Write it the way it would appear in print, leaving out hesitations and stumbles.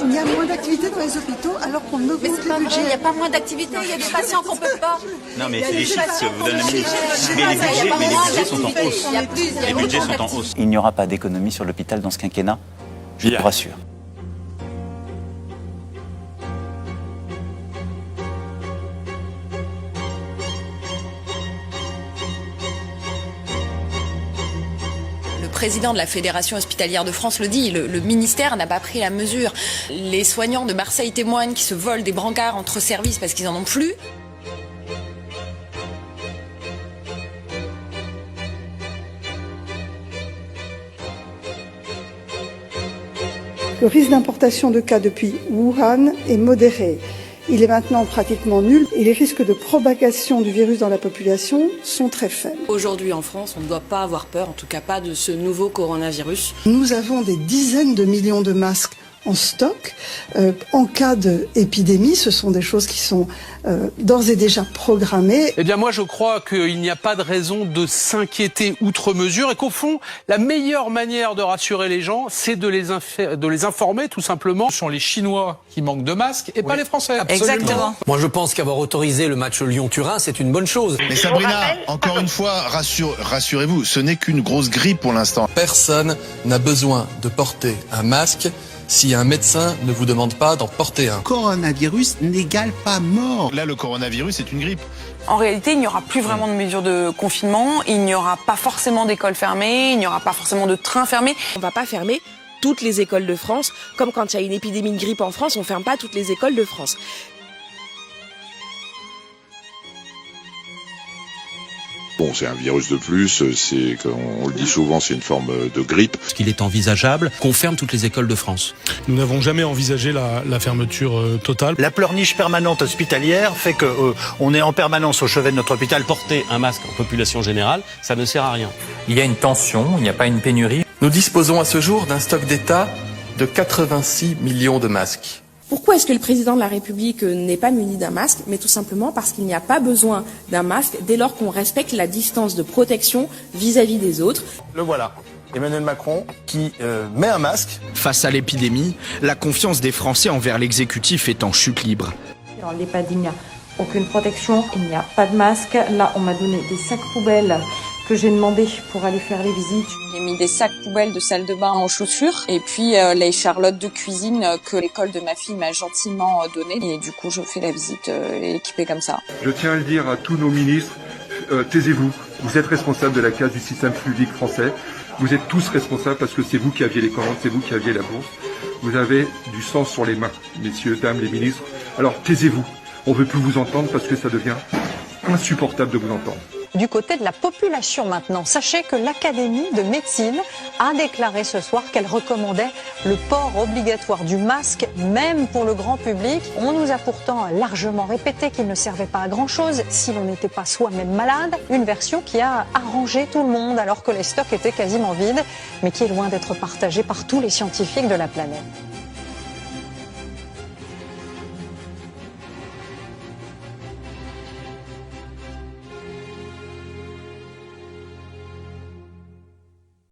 il y a moins d'activité dans les hôpitaux alors qu'on augmente les budgets. Il n'y a pas moins d'activité, il y a des patients qu'on ne peut pas. Non, mais c'est les chiffres que vous donnez la ministre. Mais les budgets sont en hausse. Les budgets sont en hausse. Il n'y aura pas d'économie sur l'hôpital dans ce quinquennat, je vous rassure. Le président de la Fédération hospitalière de France le dit, le ministère n'a pas pris la mesure. Les soignants de Marseille témoignent qui se volent des brancards entre services parce qu'ils n'en ont plus. Le risque d'importation de cas depuis Wuhan est modéré. Il est maintenant pratiquement nul et les risques de propagation du virus dans la population sont très faibles. Aujourd'hui en France, on ne doit pas avoir peur, en tout cas pas de ce nouveau coronavirus. Nous avons des dizaines de millions de masques en stock. En cas d'épidémie, ce sont des choses qui sont d'ores et déjà programmées. Eh bien moi je crois qu'il n'y a pas de raison de s'inquiéter outre mesure et qu'au fond, la meilleure manière de rassurer les gens, c'est de les informer tout simplement. Ce sont les Chinois qui manquent de masques et pas les Français. Absolument. Exactement. Moi je pense qu'avoir autorisé le match Lyon-Turin, c'est une bonne chose. Mais Sabrina, encore une fois, rassurez-vous, ce n'est qu'une grosse grippe pour l'instant. Personne n'a besoin de porter un masque si un médecin ne vous demande pas d'en porter un. Coronavirus n'égale pas mort. Là, le coronavirus, c'est une grippe. En réalité, il n'y aura plus vraiment de mesures de confinement, il n'y aura pas forcément d'écoles fermées, il n'y aura pas forcément de trains fermés. On ne va pas fermer toutes les écoles de France, comme quand il y a une épidémie de grippe en France, on ne ferme pas toutes les écoles de France. Bon, c'est un virus de plus, c'est, comme on le dit souvent, c'est une forme de grippe. Est-ce qu'il est envisageable qu'on ferme toutes les écoles de France? Nous n'avons jamais envisagé la fermeture totale. La pleurniche permanente hospitalière fait qu'on est en permanence au chevet de notre hôpital. Porter un masque en population générale, ça ne sert à rien. Il y a une tension, il n'y a pas une pénurie. Nous disposons à ce jour d'un stock d'État de 86 millions de masques. Pourquoi est-ce que le président de la République n'est pas muni d'un masque? Mais tout simplement parce qu'il n'y a pas besoin d'un masque dès lors qu'on respecte la distance de protection vis-à-vis des autres. Le voilà, Emmanuel Macron qui met un masque. Face à l'épidémie, la confiance des Français envers l'exécutif est en chute libre. Dans l'EHPAD, il n'y a aucune protection, il n'y a pas de masque. Là, on m'a donné des sacs poubelles que j'ai demandé pour aller faire les visites. J'ai mis des sacs poubelles de salle de bain en chaussures et puis les charlottes de cuisine que l'école de ma fille m'a gentiment donné et du coup je fais la visite équipée comme ça. Je tiens à le dire à tous nos ministres, taisez-vous, vous êtes responsables de la casse du système public français, vous êtes tous responsables parce que c'est vous qui aviez les commandes, c'est vous qui aviez la bourse, vous avez du sang sur les mains, messieurs, dames, les ministres, alors taisez-vous, on ne veut plus vous entendre parce que ça devient insupportable de vous entendre. Du côté de la population maintenant, sachez que l'Académie de médecine a déclaré ce soir qu'elle recommandait le port obligatoire du masque, même pour le grand public. On nous a pourtant largement répété qu'il ne servait pas à grand-chose si l'on n'était pas soi-même malade. Une version qui a arrangé tout le monde alors que les stocks étaient quasiment vides, mais qui est loin d'être partagée par tous les scientifiques de la planète.